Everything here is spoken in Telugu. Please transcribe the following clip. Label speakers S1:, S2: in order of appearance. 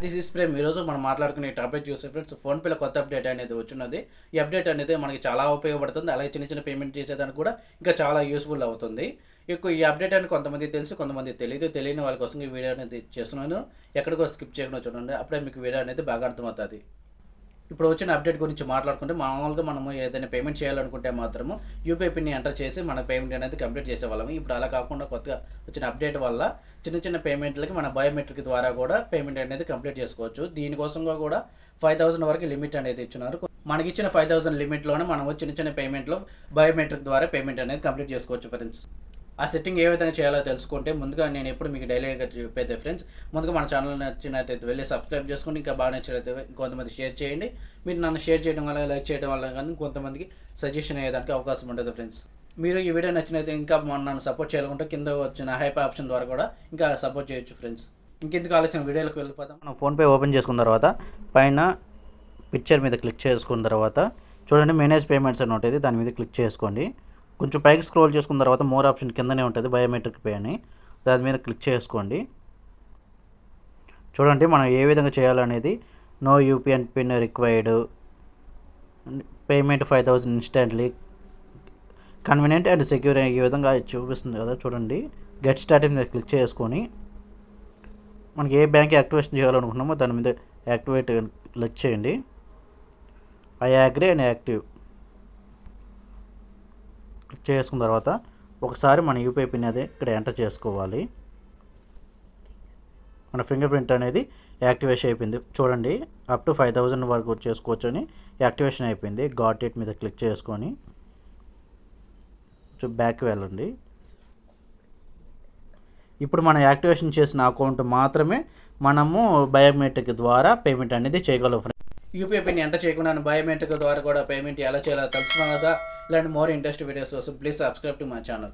S1: This is Prem. ఈరోజు మనం మాట్లాడుకునే టాపిక్ చూసే ఫ్రెండ్స్, ఫోన్పేలో కొత్త అప్డేట్ అనేది వచ్చినది. ఈ అప్డేట్ అనేది మనకి చాలా ఉపయోగపడుతుంది. అలాగే చిన్న చిన్న పేమెంట్ చేసేదానికి కూడా ఇంకా చాలా యూస్ఫుల్ అవుతుంది. ఈ అప్డేట్ అని కొంతమంది తెలుసు, కొంతమంది తెలియదు. తెలియని వాళ్ళ కోసం ఈ వీడియో అనేది చేస్తున్నాను. ఎక్కడికో స్కిప్ చేయకుండా చూడండి, అప్పుడే మీకు వీడియో అనేది బాగా అర్థమవుతుంది. ఇప్పుడు వచ్చిన అప్డేట్ గురించి మాట్లాడుకుంటే, మామూలుగా మనము ఏదైనా పేమెంట్ చేయాలనుకుంటే మాత్రము యూపీఐ పిన్ని ఎంటర్ చేసి మన పేమెంట్ అనేది కంప్లీట్ చేసేవాళ్ళము. ఇప్పుడు అలా కాకుండా కొత్తగా వచ్చిన అప్డేట్ వల్ల చిన్న చిన్న పేమెంట్లకి మన బయోమెట్రిక్ ద్వారా కూడా పేమెంట్ అనేది కంప్లీట్ చేసుకోవచ్చు. దీనికోసంగా కూడా 5000 వరకు లిమిట్ అనేది ఇచ్చినారు. మనకి ఇచ్చిన 5000 లిమిట్లోనే మనం చిన్న చిన్న పేమెంట్లో బయోమెట్రిక్ ద్వారా పేమెంట్ అనేది కంప్లీట్ చేసుకోవచ్చు ఫ్రెండ్స్. ఆ సెట్టింగ్ ఏ విధంగా చేయాలో తెలుసుకుంటే, ముందుగా నేను ఎప్పుడు మీకు డైలీగా చెప్పేది ఫ్రెండ్స్, ముందుగా మన ఛానల్ నచ్చినట్టయితే వెళ్ళి సబ్స్క్రైబ్ చేసుకుని, ఇంకా బాగా నచ్చినట్లయితే కొంతమంది షేర్ చేయండి. మీరు నన్ను షేర్ చేయడం వల్ల, లైక్ చేయడం వల్ల కానీ కొంతమందికి సజెషన్ అయ్యేదానికి అవకాశం ఉంటుంది ఫ్రెండ్స్. మీరు ఈ వీడియో నచ్చినైతే ఇంకా నన్ను సపోర్ట్ చేయాలనుకుంటే కింద వచ్చిన హైప్ ఆప్షన్ ద్వారా కూడా ఇంకా సపోర్ట్ చేయొచ్చు ఫ్రెండ్స్. ఇంకెందుకు ఆలస్యం, వీడియోలకు వెళ్ళిపోతాం. మనం ఫోన్పే ఓపెన్ చేసుకున్న తర్వాత పైన పిక్చర్ మీద క్లిక్ చేసుకున్న తర్వాత చూడండి, మేనేజ్ పేమెంట్స్ అని ఉంటుంది, దాని మీద క్లిక్ చేసుకోండి. కొంచెం పైకి స్క్రోల్ చేసుకున్న తర్వాత మోర్ ఆప్షన్ కిందనే ఉంటుంది బయోమెట్రిక్ పే అని, దాని మీద క్లిక్ చేసుకోండి. చూడండి మనం ఏ విధంగా చేయాలనేది. No UPI pin required, payment 5000 instantly, convenient and secure ఈ విధంగా చూపిస్తుంది కదా. చూడండి, గెట్ స్టార్టింగ్ మీద క్లిక్ చేసుకొని మనకి ఏ బ్యాంక్ యాక్టివేషన్ చేయాలనుకుంటున్నామో దాని మీద యాక్టివేట్ క్లిక్ చేయండి. I agree and active click చేసుకున్న తర్వాత ఒకసారి మన యూపీఐ పిన్ అనేది ఇక్కడ ఎంటర్ చేసుకోవాలి. మన ఫింగర్ ప్రింట్ అనేది యాక్టివేషన్ అయిపోయింది. చూడండి, అప్ టు 5000 వరకు చేసుకోవచ్చు అని యాక్టివేషన్ అయిపోయింది. గాట్ ఇట్ మీద క్లిక్ చేసుకొని బ్యాక్ వెళ్ళండి. ఇప్పుడు మనం యాక్టివేషన్ చేసిన అకౌంట్ మాత్రమే మనము బయోమెట్రిక్ ద్వారా పేమెంట్ అనేది చేయగలం. యూపీఐ పిన్ ఎంటర్ చేయకుండా బయోమెట్రిక్ ద్వారా కూడా పేమెంట్ ఎలా చేయాలో తెలుసుకున్నాం కదా. ఇలాంటి మోర్ ఇంట్రెస్ట్ వీడియోస్ కోసం please subscribe to my channel.